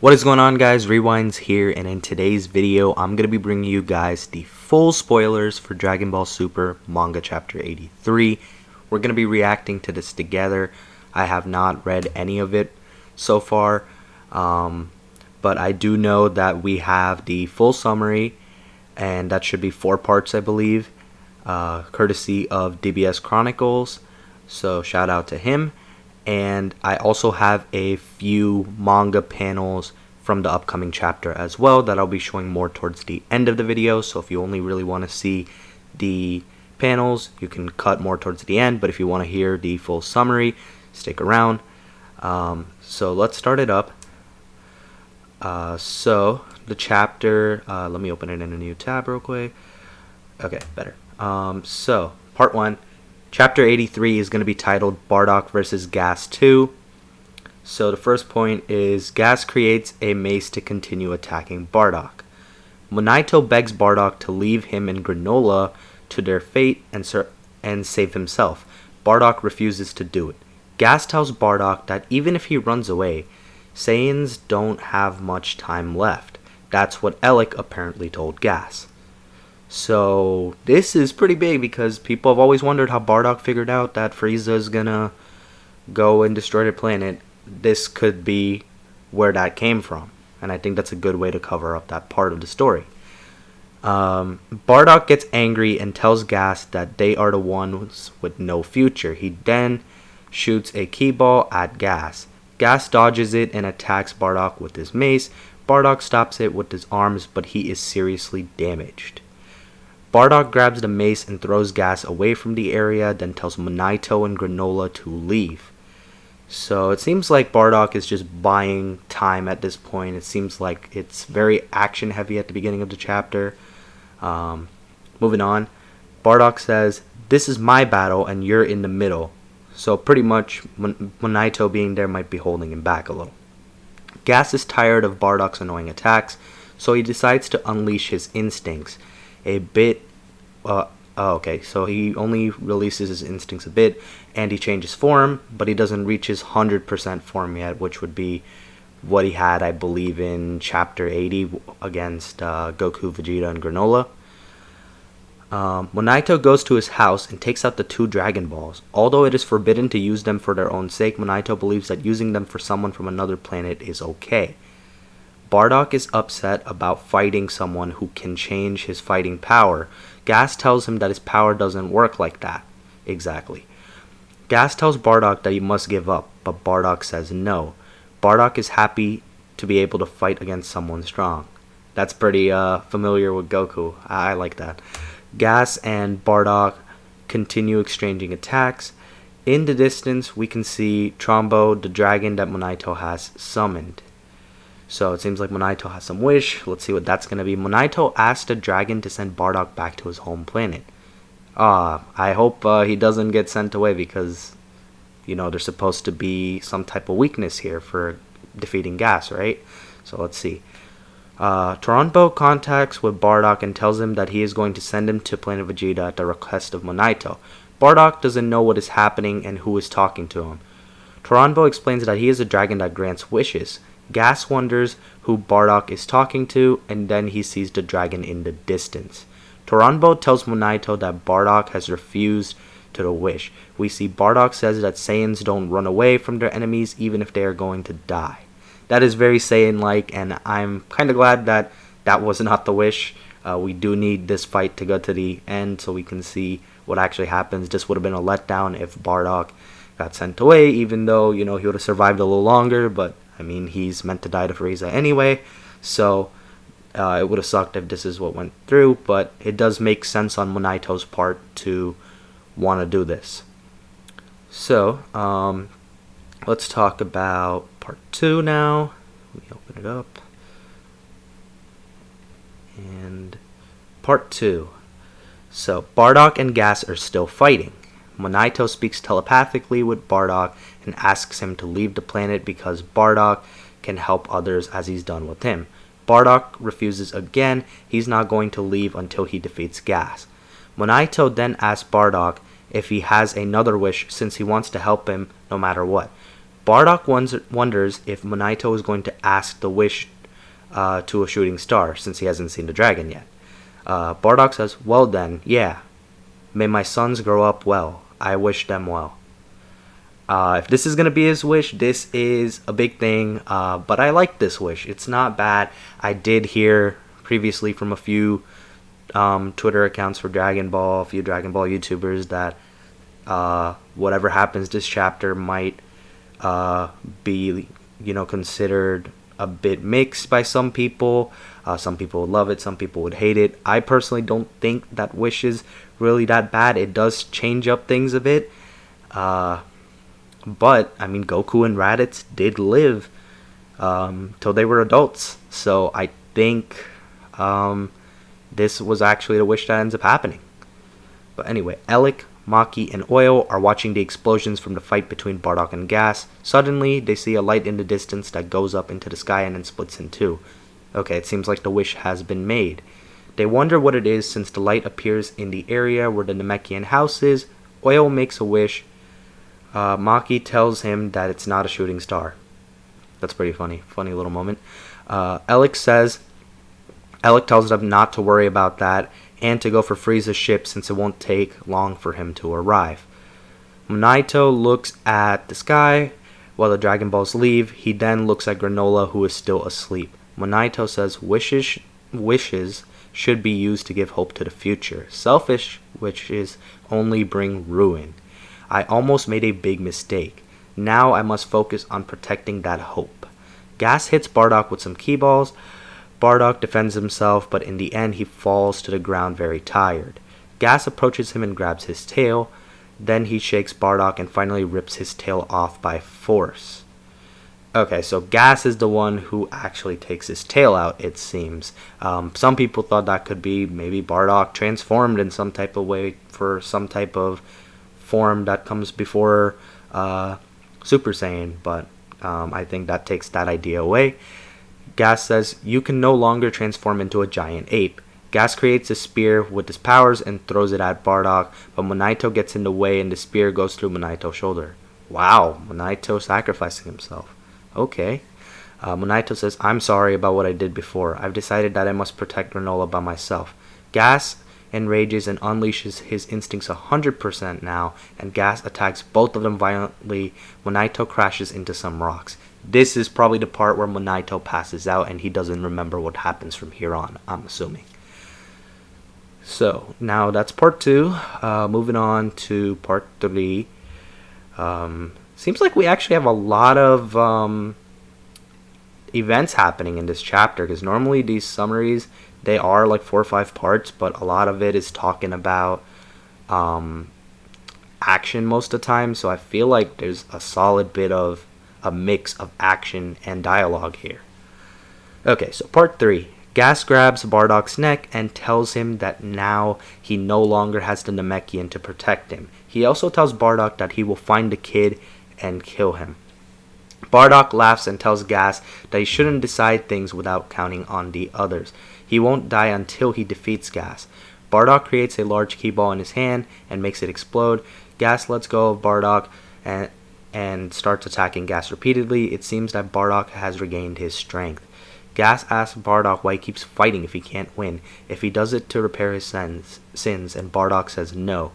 What is going on, guys? Rewinds here, and in today's video I'm going to be bringing you guys the full spoilers for Dragon Ball Super Manga Chapter 83. We're going to be reacting to this together. I have not read any of it so far, but I do know that we have the full summary, and that should be 4 parts, I believe, courtesy of DBS Chronicles, so shout out to him. And I also have a few manga panels from the upcoming chapter as well that I'll be showing more towards the end of the video. So if you only really want to see the panels, you can cut more towards the end. But if you want to hear the full summary, stick around. So let's start it up. So the chapter, let me open it in a new tab real quick. Okay, better. So part 1. Chapter 83 is going to be titled Bardock vs. Gas 2. So the first point is Gas creates a mace to continue attacking Bardock. Monaito begs Bardock to leave him and Granola to their fate and save himself. Bardock refuses to do it. Gas tells Bardock that even if he runs away, Saiyans don't have much time left. That's what Elec apparently told Gas. So this is pretty big because people have always wondered how Bardock figured out that Frieza is gonna go and destroy the planet. This could be where that came from, and I think that's a good way to cover up that part of the story. Bardock gets angry and tells Gas that they are the ones with no future. He then shoots a key ball at Gas. Gas dodges it and attacks Bardock with his mace. Bardock stops it with his arms, but he is seriously damaged. Bardock grabs the mace and throws Gas away from the area, then tells Monaito and Granola to leave. So it seems like Bardock is just buying time at this point. It seems like it's very action heavy at the beginning of the chapter. Moving on, Bardock says, "This is my battle and you're in the middle." So pretty much Monaito being there might be holding him back a little. Gas is tired of Bardock's annoying attacks, so he decides to unleash his instincts. So he only releases his instincts a bit, and he changes form, but he doesn't reach his 100% form yet, which would be what he had, I believe, in Chapter 80 against Goku, Vegeta, and Granola. Monaito goes to his house and takes out the 2 Dragon Balls. Although it is forbidden to use them for their own sake, Monaito believes that using them for someone from another planet is okay. Bardock is upset about fighting someone who can change his fighting power. Gas tells him that his power doesn't work like that. Exactly. Gas tells Bardock that he must give up, but Bardock says no. Bardock is happy to be able to fight against someone strong. That's pretty familiar with Goku. I like that. Gas and Bardock continue exchanging attacks. In the distance, we can see Trombo, the dragon that Monaito has summoned. So it seems like Monaito has some wish. Let's see what that's going to be. Monaito asked the dragon to send Bardock back to his home planet. I hope he doesn't get sent away because, there's supposed to be some type of weakness here for defeating Gas, right? So let's see. Trombo contacts with Bardock and tells him that he is going to send him to Planet Vegeta at the request of Monaito. Bardock doesn't know what is happening and who is talking to him. Trombo explains that he is a dragon that grants wishes. Gas wonders who Bardock is talking to, and then he sees the dragon in the distance. Trombo tells Monaito that Bardock has refused to the wish. We see Bardock says that Saiyans don't run away from their enemies even if they are going to die. That is very Saiyan-like, and I'm kind of glad that that was not the wish. We do need this fight to go to the end so we can see what actually happens. This would have been a letdown if Bardock got sent away, even though, he would have survived a little longer, but I mean, he's meant to die to Frieza anyway, so it would have sucked if this is what went through, but it does make sense on Monaito's part to want to do this. So, let's talk about part 2 now. Let me open it up. And part 2. So, Bardock and Gas are still fighting. Monaito speaks telepathically with Bardock and asks him to leave the planet because Bardock can help others as he's done with him. Bardock refuses again. He's not going to leave until he defeats Gas. Monaito then asks Bardock if he has another wish since he wants to help him no matter what. Bardock wonders if Monaito is going to ask the wish to a shooting star, since he hasn't seen the dragon yet. Bardock says, well then, yeah. May my sons grow up well. I wish them well. If this is going to be his wish, this is a big thing, but I like this wish. It's not bad. I did hear previously from a few Twitter accounts for Dragon Ball, a few Dragon Ball YouTubers, that whatever happens this chapter might be, considered a bit mixed by some people. Some people would love it, some people would hate it. I personally don't think that wish is really that bad. It does change up things a bit. But, I mean, Goku and Raditz did live till they were adults. So I think this was actually the wish that ends up happening. But anyway, Alec, Maki, and Oil are watching the explosions from the fight between Bardock and Gas. Suddenly, they see a light in the distance that goes up into the sky and then splits in two. Okay, it seems like the wish has been made. They wonder what it is since the light appears in the area where the Namekian house is. Oil makes a wish. Maki tells him that it's not a shooting star. That's pretty funny. Funny little moment. Alec tells them not to worry about that and to go for Frieza's ship since it won't take long for him to arrive. Monaito looks at the sky while the Dragon Balls leave. He then looks at Granola, who is still asleep. Monaito says wishes should be used to give hope to the future. Selfish wishes only bring ruin. I almost made a big mistake. Now I must focus on protecting that hope. Gas hits Bardock with some key balls. Bardock defends himself, but in the end he falls to the ground very tired. Gas approaches him and grabs his tail. Then he shakes Bardock and finally rips his tail off by force. Okay, so Gas is the one who actually takes his tail out, it seems. Some people thought that could be maybe Bardock transformed in some type of way for some type of form that comes before Super Saiyan, but I think that takes that idea away. Gas says, you can no longer transform into a giant ape. Gas creates a spear with his powers and throws it at Bardock, but Monaito gets in the way and the spear goes through Monaito's shoulder. Wow, Monaito sacrificing himself. Okay. Monaito says, I'm sorry about what I did before. I've decided that I must protect Granola by myself. Gas enrages and unleashes his instincts 100% now, and Gas attacks both of them violently. Monaito crashes into some rocks. This is probably the part where Monaito passes out and he doesn't remember what happens from here on, I'm assuming. So, now that's part 2. Moving on to part 3. Seems like we actually have a lot of events happening in this chapter, because normally these summaries, they are like 4 or 5 parts, but a lot of it is talking about action most of the time, so I feel like there's a solid bit of a mix of action and dialogue here. Okay, so part 3. Gas grabs Bardock's neck and tells him that now he no longer has the Namekian to protect him. He also tells Bardock that he will find the kid and kill him. Bardock laughs and tells Gas that he shouldn't decide things without counting on the others. He won't die until he defeats Gas. Bardock creates a large key ball in his hand and makes it explode. Gas lets go of Bardock and starts attacking Gas repeatedly. It seems that Bardock has regained his strength. Gas asks Bardock why he keeps fighting if he can't win, if he does it to repair his sins, and Bardock says no.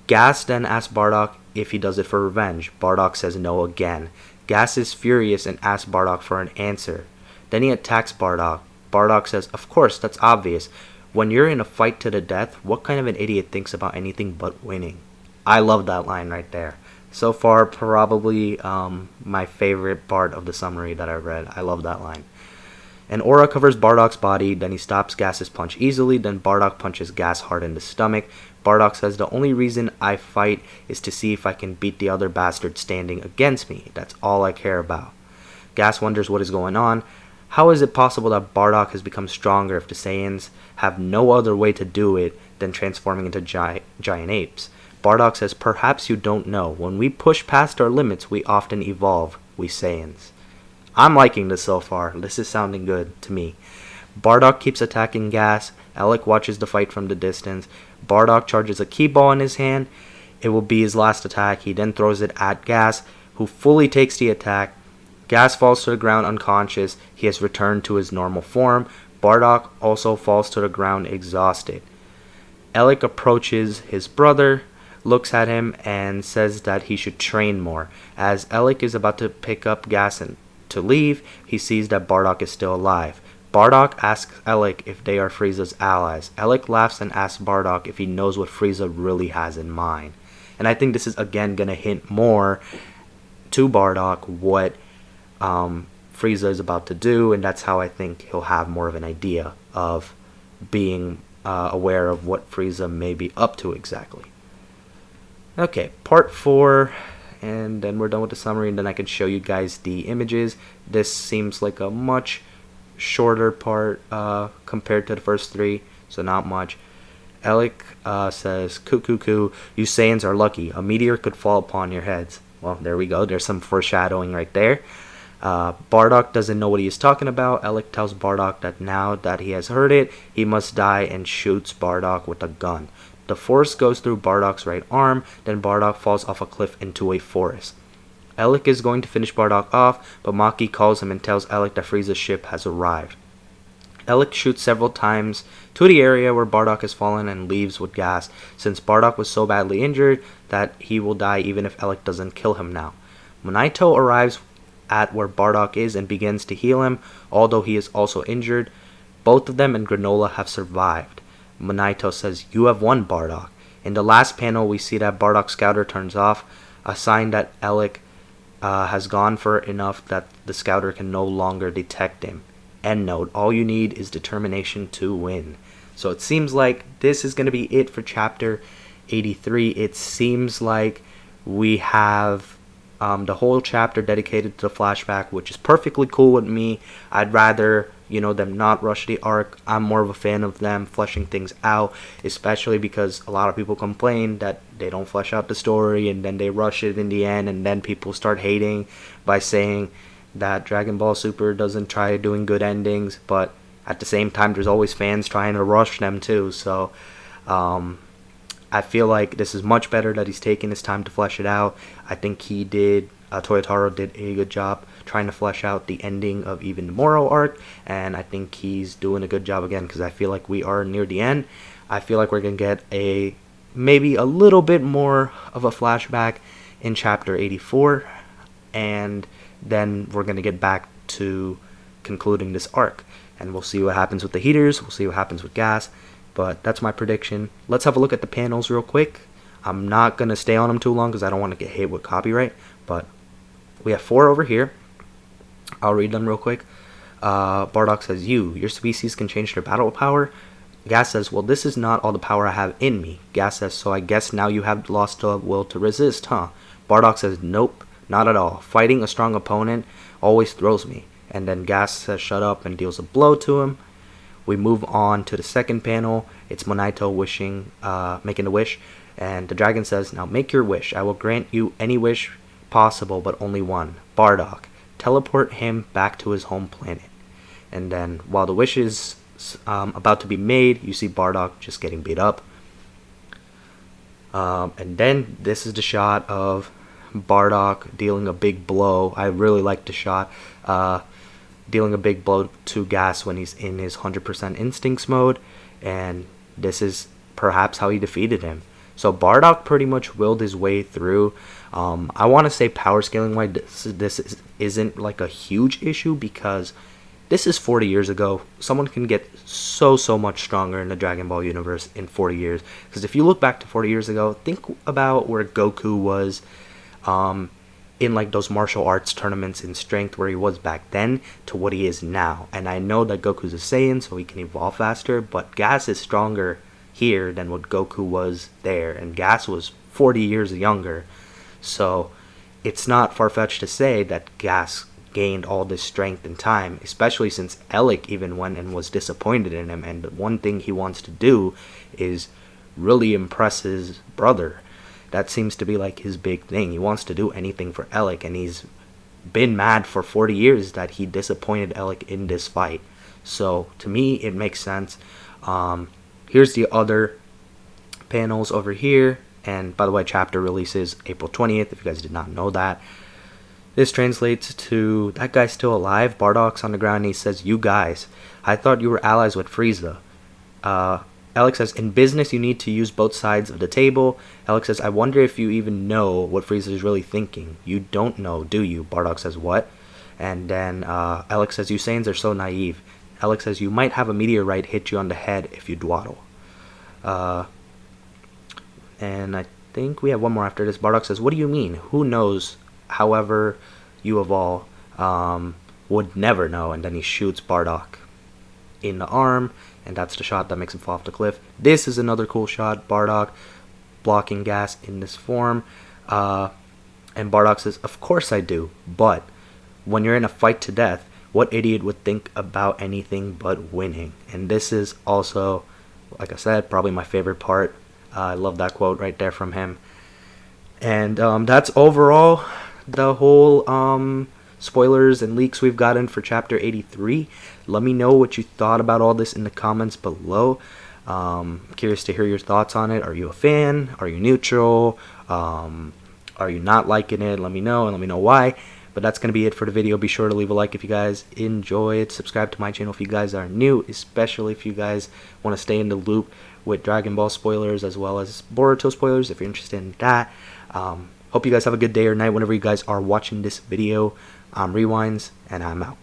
Gas then asks Bardock if he does it for revenge. Bardock says no again. Gas is furious and asks Bardock for an answer. Then he attacks Bardock. Bardock says, of course, that's obvious. When you're in a fight to the death, what kind of an idiot thinks about anything but winning? I love that line right there. So far, probably my favorite part of the summary that I read. I love that line. An aura covers Bardock's body, then he stops Gas's punch easily, then Bardock punches Gas hard in the stomach. Bardock says, the only reason I fight is to see if I can beat the other bastard standing against me. That's all I care about. Gas wonders what is going on. How is it possible that Bardock has become stronger if the Saiyans have no other way to do it than transforming into giant apes? Bardock says, perhaps you don't know. When we push past our limits, we often evolve, we Saiyans. I'm liking this so far. This is sounding good to me. Bardock keeps attacking Gas. Alec watches the fight from the distance. Bardock charges a key ball in his hand. It will be his last attack. He then throws it at Gas. who fully takes the attack. Gas falls to the ground unconscious. He has returned to his normal form. Bardock also falls to the ground exhausted. Alec approaches his brother, looks at him, and says that he should train more. As Alec is about to pick up Gas and to leave, he sees that Bardock is still alive. Bardock asks Alec if they are Frieza's allies. Alec laughs and asks Bardock if he knows what Frieza really has in mind. And I think this is again going to hint more to Bardock what Frieza is about to do, and that's how I think he'll have more of an idea of being aware of what Frieza may be up to exactly. Okay, part 4, and then we're done with the summary, and then I can show you guys the images. This seems like a much shorter part compared to the first 3, so not much. Alec says, "Coo, you Saiyans are lucky. A meteor could fall upon your heads." Well, there we go. There's some foreshadowing right there. Bardock doesn't know what he is talking about. Alec tells Bardock that now that he has heard it, he must die, and shoots Bardock with a gun. The force goes through Bardock's right arm, then Bardock falls off a cliff into a forest. Alec is going to finish Bardock off, but Maki calls him and tells Alec that Frieza's ship has arrived. Alec shoots several times to the area where Bardock has fallen and leaves with Gas, since Bardock was so badly injured that he will die even if Alec doesn't kill him now. Monaito arrives at where Bardock is and begins to heal him, although he is also injured. Both of them and Granola have survived. Monaito says, "You have won, Bardock." In the last panel, we see that Bardock's scouter turns off, a sign that Alec has gone for enough that the scouter can no longer detect him. End note, all you need is determination to win. So it seems like this is going to be it for chapter 83. It seems like we have the whole chapter dedicated to the flashback, which is perfectly cool with me. I'd rather, them not rush the arc. I'm more of a fan of them fleshing things out, especially because a lot of people complain that they don't flesh out the story and then they rush it in the end, and then people start hating by saying that Dragon Ball Super doesn't try doing good endings, but at the same time there's always fans trying to rush them too. So I feel like this is much better that he's taking his time to flesh it out. I think Toyotaro did a good job trying to flesh out the ending of even the Moro arc, and I think he's doing a good job again, because I feel like we are near the end. I feel like we're going to get maybe a little bit more of a flashback in chapter 84, and then we're going to get back to concluding this arc, and we'll see what happens with the heaters, we'll see what happens with Gas, but that's my prediction. Let's have a look at the panels real quick. I'm not going to stay on them too long because I don't want to get hit with copyright, but we have 4 over here. I'll read them real quick. Bardock says, your species can change their battle power. Gas says, well, this is not all the power I have in me. Gas says, so I guess now you have lost the will to resist, huh? Bardock says, nope, not at all. Fighting a strong opponent always throws me. And then Gas says, shut up, and deals a blow to him. We move on to the second panel. It's Monaito making a wish. And the dragon says, now make your wish. I will grant you any wish possible, but only one. Bardock, teleport him back to his home planet. And then while the wish is about to be made, you see Bardock just getting beat up. And then this is the shot of Bardock dealing a big blow. I really like the shot. Dealing a big blow to Gas when he's in his 100% instincts mode. And this is perhaps how he defeated him. So Bardock pretty much willed his way through. I want to say power scaling wise, this isn't like a huge issue, because this is 40 years ago. Someone can get so much stronger in the Dragon Ball universe in 40 years. Because if you look back to 40 years ago, think about where Goku was in like those martial arts tournaments in strength, where he was back then to what he is now. And I know that Goku's a Saiyan, so he can evolve faster, but Gas is stronger here than what Goku was there, and Gas was 40 years younger. So it's not far-fetched to say that Gas gained all this strength and time, especially since Alec even went and was disappointed in him, and the one thing he wants to do is really impress his brother. That seems to be like his big thing. He wants to do anything for Alec, and he's been mad for 40 years that he disappointed Alec in this fight. So to me, it makes sense. Here's the other panels over here. And by the way, chapter releases April 20th, if you guys did not know that. This translates to, that guy's still alive. Bardock's on the ground and he says, you guys, I thought you were allies with Frieza. Alex says, in business you need to use both sides of the table. Alex says, I wonder if you even know what Frieza is really thinking. You don't know, do you? Bardock says, what? And then Alex says, you Saiyans are so naive. Alex says, you might have a meteorite hit you on the head if you dwaddle. And I think we have one more after this. Bardock says, what do you mean? Who knows? However you evolve, would never know. And then he shoots Bardock in the arm, and that's the shot that makes him fall off the cliff. This is another cool shot. Bardock blocking gas in this form. And Bardock says, of course I do, but when you're in a fight to death, what idiot would think about anything but winning? And this is also, like I said, probably my favorite part. I love that quote right there from him. And that's overall the whole spoilers and leaks we've gotten for Chapter 83. Let me know what you thought about all this in the comments below. Curious to hear your thoughts on it. Are you a fan? Are you neutral? Are you not liking it? Let me know, and let me know why. But that's going to be it for the video. Be sure to leave a like if you guys enjoy it. Subscribe to my channel if you guys are new, especially if you guys want to stay in the loop with Dragon Ball spoilers as well as Boruto spoilers if you're interested in that. Hope you guys have a good day or night whenever you guys are watching this video. I'm Rewinds, and I'm out.